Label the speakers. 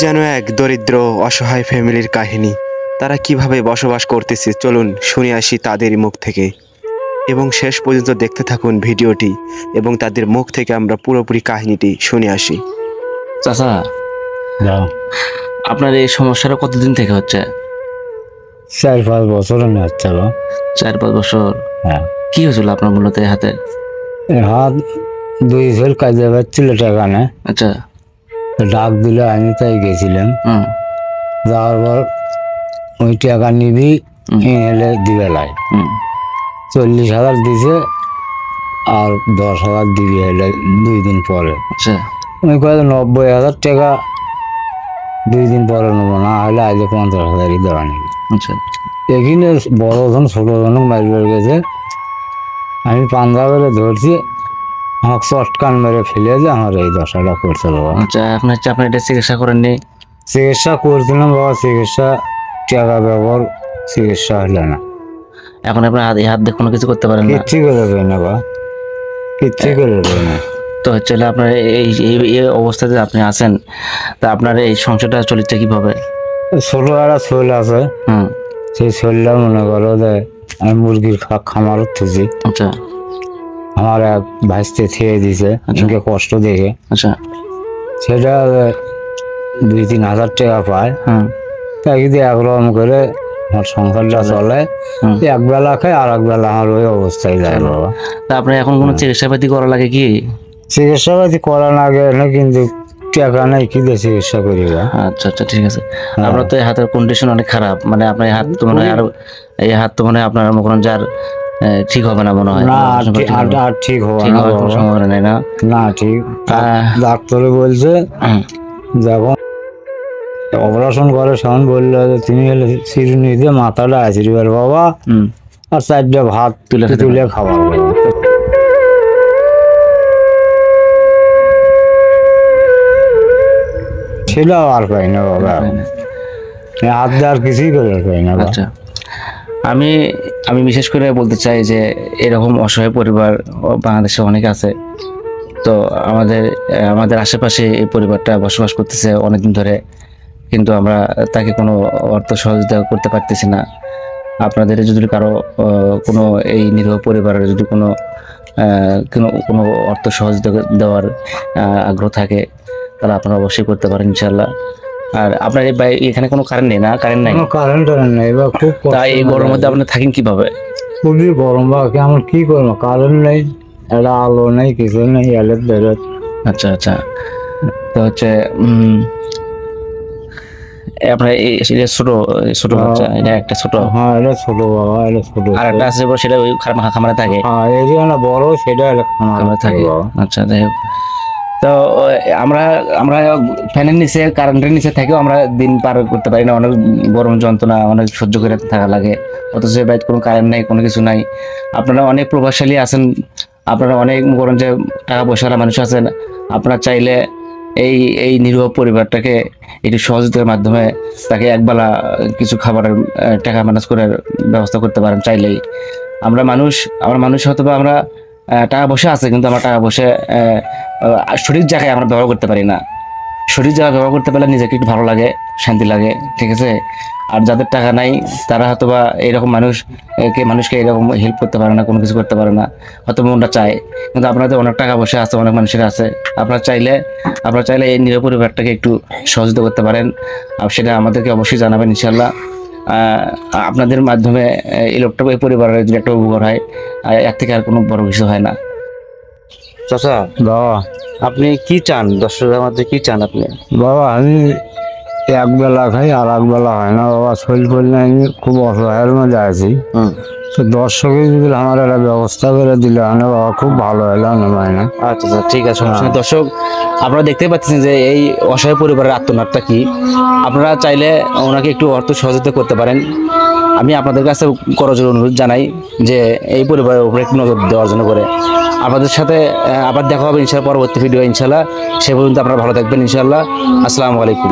Speaker 1: যেন এক দরিদ্র অসহায় ফ্যামিলির কাহিনী। তারা কিভাবে বসবাস করতেছে চলুন শুনে আসি তাদের মুখ থেকে, এবং শেষ পর্যন্ত দেখতে থাকুন ভিডিওটি এবং তাদের মুখ থেকে আমরা পুরোপুরি কাহিনীটি শুনে আসি।
Speaker 2: চাচা, আপনার এই সমস্যাটা কতদিন থেকে হচ্ছে?
Speaker 3: 4-5 বছর হচ্ছে।
Speaker 2: 4-5 বছর?
Speaker 3: হ্যাঁ।
Speaker 2: কি হয়েছিল আপনার মূলত এই হাতে?
Speaker 3: হাত দুই ঝোল কাজে পাচ্ছিল টাকা না।
Speaker 2: আচ্ছা।
Speaker 3: ডাক দিলে আমি তাই গেছিলাম। যাওয়ার পর ওই টাকা নিবি এলে দিবে লাই 40,000 দিছে আর 10,000 দিবি এলে 2 দিন পরে।
Speaker 2: আচ্ছা।
Speaker 3: ওই কয়ে 90,000 টাকা 2 দিন পরে নেবো, না হলে আজ 50,000 দেওয়া নিবি।
Speaker 2: আচ্ছা।
Speaker 3: এখানে বড় জন ছোট জন মারবে গেছে, আমি পাঞ্জাবে ধরছি, আমাকে চটকান মেরে ফেলে যে আমার এই দশাটা করছে বাবা।
Speaker 2: আচ্ছা, আপনি এটা চিকিৎসা করেননি?
Speaker 3: চিকিৎসা করছিলাম বাবা, চিকিৎসা টাকা ব্যবহার চিকিৎসা হলে না।
Speaker 2: এখন আপনার হাত দিয়ে কোনো কিছু করতে পারেন না?
Speaker 3: কিচ্ছু করে দেয় না বাবা, কিচ্ছু করে দেয় না।
Speaker 2: তো হচ্ছে আপনার এই অবস্থাতে আপনি আছেন, তা আপনার এই সংসারটা চলছে কিভাবে?
Speaker 3: ছোট একটা শৈল আছে, সেই শৈলটা মনে করো যে আমি মুরগির খামার উঠতেছি।
Speaker 2: আচ্ছা।
Speaker 3: আমার এক ভাইসতে খেয়ে দিছে আমাকে কষ্ট দেখে।
Speaker 2: আচ্ছা।
Speaker 3: সেটা 2-3 হাজার টাকা পায়, তাই যদি একরকম করে আমার সংসারটা চলে। এক বেলা খাই আর এক বেলা আমার ওই অবস্থায় যায় বাবা।
Speaker 2: তা আপনার এখন কোনো চিকিৎসাপাতি করা লাগে কি?
Speaker 3: চিকিৎসাপাতি করা লাগে না, কিন্তু টাকা নাই, কি দিয়ে চিকিৎসা করি।
Speaker 2: আচ্ছা আচ্ছা, ঠিক আছে। আপনার তো এই হাতের কন্ডিশন অনেক খারাপ, মানে আপনার এই হাত তো মনে হয়, আর এই হাত তো মনে হয় আপনার মনে করেন যার ঠিক হবে না মনে হয়।
Speaker 3: না, আর ঠিক হবে না,
Speaker 2: সম্ভাবনা নেই না?
Speaker 3: না, ঠিক। ডাক্তারে বলছে যখন অপারেশন করে তখন বললো যে তুমি হলে চিরুনি দিয়ে মাথাটা আছিরবার বাবা, আর 4টা ভাত তুলে খাবার। সেটাও আর পাই না বাবা, হাত দিয়ে আর কিছুই করে পাই না।
Speaker 2: আচ্ছা, আমি বিশেষ করে বলতে চাই যে এরকম অসহায় পরিবার বাংলাদেশে অনেক আছে। তো আমাদের আশেপাশে এই পরিবারটা বসবাস করতেছে অনেকদিন ধরে, কিন্তু আমরা তাকে কোনো অর্থ সহযোগিতা করতে পারতেছি না। আপনাদের যদি কারো কোনো এই নিরীহ পরিবারের যদি কোনো অর্থ সহযোগিতা দেওয়ার আগ্রহ থাকে তাহলে আপনারা অবশ্যই করতে পারেন ইনশাল্লাহ। আর আপনার এখানে কোনো কারেন্ট নেই না? কারেন্ট নাই?
Speaker 3: কারেন্ট নেই বা খুব।
Speaker 2: তাই এই গরমের মধ্যে আপনি থাকেন কিভাবে?
Speaker 3: খুবই গরম বা আমার কি করবো, কারেন্ট নেই, একটা আলো নেই, কিছু নেই, এলেট বেরোত।
Speaker 2: আচ্ছা আচ্ছা। তো হচ্ছে আপনার ছোট বাচ্চা, এটা একটা ছোট?
Speaker 3: হ্যাঁ, এটা ছোট বাবা, এটা ছোট।
Speaker 2: আর একটা আছে সেটা ওই খামারে থাকে?
Speaker 3: হ্যাঁ, এই যে বড় সেটা খামারে থাকে।
Speaker 2: আচ্ছা, যাই হোক। তো আমরা ফ্যানের নিচে, কারেন্টের নিচে থেকেও আমরা দিন পার করতে পারি না, অনেক গরম যন্ত্রণা অনেক সহ্য করে থাকা লাগে। অথচ বাইরে কোনো কারেন্ট নাই, কোনো কিছু নাই। আপনারা অনেক প্রভাবশালী আছেন, আপনারা অনেক করেন যে টাকা পয়সাওয়ালা মানুষ আছেন। আপনারা চাইলে এই নিরীহ পরিবারটাকে একটু সহযোগিতার মাধ্যমে তাকে একবেলা কিছু খাবারের টাকা ম্যানেজ করার ব্যবস্থা করতে পারেন চাইলেই। আমরা মানুষ হয়তো বা আমরা টাকা পয়সা আছে, কিন্তু আমরা টাকা পয়সা সঠিক জায়গায় আমরা ব্যবহার করতে পারি না। সঠিক জায়গায় ব্যবহার করতে পারলে নিজেকে একটু ভালো লাগে, শান্তি লাগে, ঠিক আছে? আর যাদের টাকা নাই তারা হয়তো বা এইরকম মানুষকে এরকম হেল্প করতে পারে না, কোনো কিছু করতে পারে না, হয়তো মনটা চায়। কিন্তু আপনাদের অনেক টাকা পয়সা আছে, অনেক মানুষের আছে। আপনারা চাইলে এই নিরীহ পরিবারটাকে একটু সহযোগিতা করতে পারেন, আর সেটা আমাদেরকে অবশ্যই জানাবেন ইনশাল্লাহ। আপনাদের মাধ্যমে এই পরিবারের যদি একটা উপকার হয়, এর থেকে আর কোনো বড় কিছু হয় না। চাচা,
Speaker 3: বাবা
Speaker 2: আপনি কি চান? দর্শকদের মধ্যে কি চান আপনি?
Speaker 3: বাবা আমি এক বেলা খাই আর এক বেলা হয় না বাবা, শরীর করলে আমি খুব অসহায়ের মধ্যে আছি। তো দর্শকে যদি আমার একটা ব্যবস্থা করে দিলে না বাবা, খুব ভালো হলো না মাইনা।
Speaker 2: আচ্ছা, ঠিক আছে, সমস্যা নেই। দর্শক, আপনারা দেখতে পাচ্ছেন যে এই অসহায় পরিবারের আত্মনাটটা কি। আপনারা চাইলে ওনাকে একটু অর্থ সহযোগিতা করতে পারেন। আমি আপনাদের কাছে করজোড়ে অনুরোধ জানাই যে এই পরিবারের উপরে একটু নজর দেওয়ার জন্য করে। আপনাদের সাথে আবার দেখা হবে ইনশাআল্লাহ পরবর্তী ভিডিও ইনশাআল্লাহ। সে পর্যন্ত আপনারা ভালো থাকবেন ইনশাআল্লাহ। আসসালামু আলাইকুম।